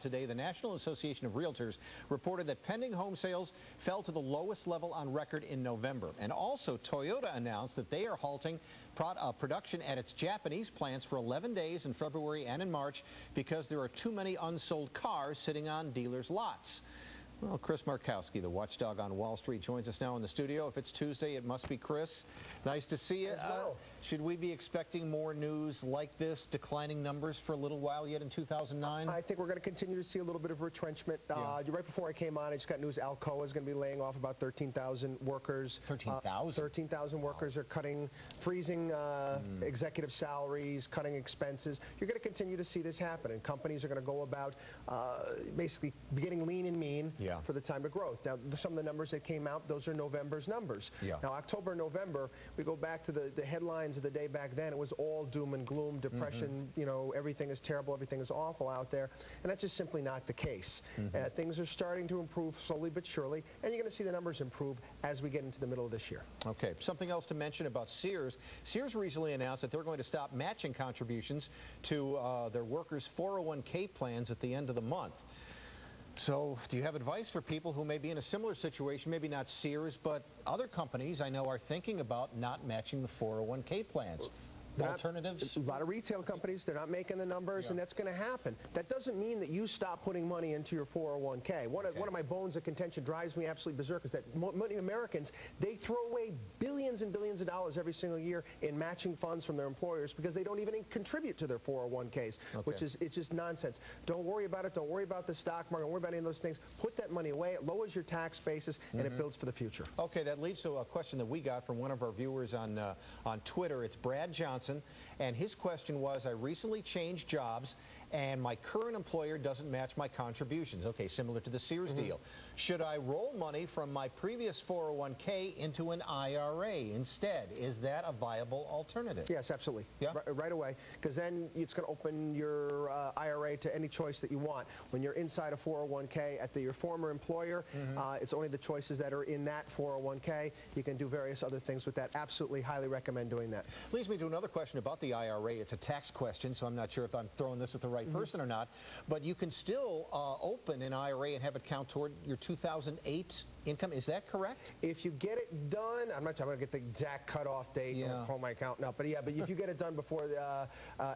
today, the National Association of Realtors reported that pending home sales fell to the lowest level on record in November. And also, Toyota announced that they are halting production at its Japanese plants for 11 days in February and in March because there are too many unsold cars sitting on dealers' lots. Well, Chris Markowski, the Watchdog on Wall Street, joins us now in the studio. If it's Tuesday, it must be Chris. Nice to see you. As well. Should we be expecting more news like this, declining numbers for a little while yet in 2009? I think we're going to continue to see a little bit of retrenchment. Right before I came on, I just got news Alcoa is going to be laying off about 13,000 workers. 13,000? 13,000 workers are freezing executive salaries, cutting expenses. You're going to continue to see this happen, and companies are going to go about basically getting lean and mean. For the time of growth. Now, some of the numbers that came out, those are November's numbers. Now, October and November, we go back to the headlines of the day back then. It was all doom and gloom, depression, you know, everything is terrible, everything is awful out there. And that's just simply not the case. Things are starting to improve slowly but surely, and you're going to see the numbers improve as we get into the middle of this year. Okay. Something else to mention about Sears. Sears recently announced that they're going to stop matching contributions to their workers' 401k plans at the end of the month. So, do you have advice for people who may be in a similar situation, maybe not Sears, but other companies I know are thinking about not matching the 401k plans? Alternatives? A lot of retail companies, they're not making the numbers, and that's going to happen. That doesn't mean that you stop putting money into your 401k. One of my bones of contention drives me absolutely berserk is that many Americans, they throw away billions and billions of dollars every single year in matching funds from their employers because they don't even contribute to their 401ks, which is it's just nonsense. Don't worry about it. Don't worry about the stock market. Don't worry about any of those things. Put that money away. It lowers your tax basis, and it builds for the future. Okay, that leads to a question that we got from one of our viewers on Twitter. It's Brad Johnson. And his question was, I recently changed jobs and my current employer doesn't match my contributions. Okay, similar to the Sears deal. Should I roll money from my previous 401k into an IRA instead? Is that a viable alternative? Yes, absolutely. Right away, because then it's going to open your IRA to any choice that you want. When you're inside a 401k at your former employer, it's only the choices that are in that 401k. You can do various other things with that. Absolutely, highly recommend doing that. Leads me to another question about the IRA. It's a tax question, so I'm not sure if I'm throwing this at the right person or not, but you can still open an IRA and have it count toward your 2008 income. Is that correct? If you get it done, I'm not going to get the exact cutoff date. Don't call my accountant up, but but if you get it done before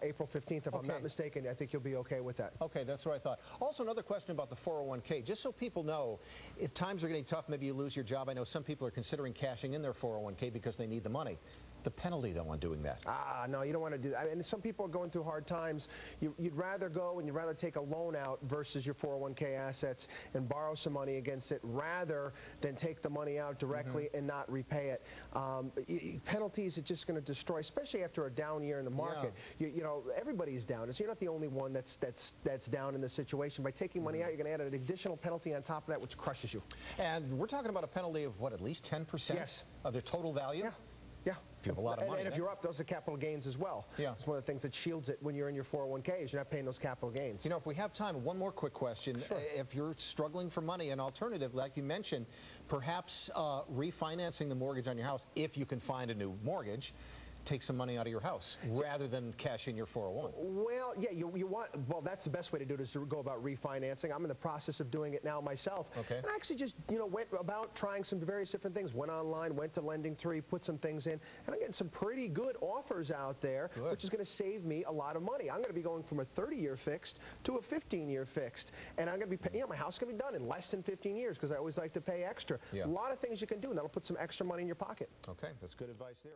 April 15th, if I'm not mistaken, I think you'll be okay with that. Okay, that's what I thought. Also, another question about the 401k, just so people know, if times are getting tough, maybe you lose your job. I know some people are considering cashing in their 401k because they need the money. The penalty, though, on doing that. No, you don't want to do that. And some people are going through hard times. You'd rather go and you'd rather take a loan out versus your 401k assets and borrow some money against it rather than take the money out directly and not repay it. Penalties are just going to destroy, especially after a down year in the market. You know, everybody's down. So you're not the only one that's down in this situation. By taking money out, you're going to add an additional penalty on top of that, which crushes you. And we're talking about a penalty of, what, at least 10% of the total value? Yeah. If you have a lot of money. And if you're up, those are capital gains as well. It's one of the things that shields it when you're in your 401ks. You're not paying those capital gains. You know, if we have time, one more quick question. If you're struggling for money, an alternative, like you mentioned, perhaps refinancing the mortgage on your house, if you can find a new mortgage, take some money out of your house rather than cash in your 401. Well, yeah, well, that's the best way to do it, is to go about refinancing. I'm in the process of doing it now myself. And I actually just, went about trying some various different things. Went online, went to Lending3, put some things in, and I'm getting some pretty good offers out there, which is going to save me a lot of money. I'm going to be going from a 30-year fixed to a 15-year fixed, and I'm going to be, my house is going to be done in less than 15 years because I always like to pay extra. A lot of things you can do, and that'll put some extra money in your pocket. Okay, that's good advice there.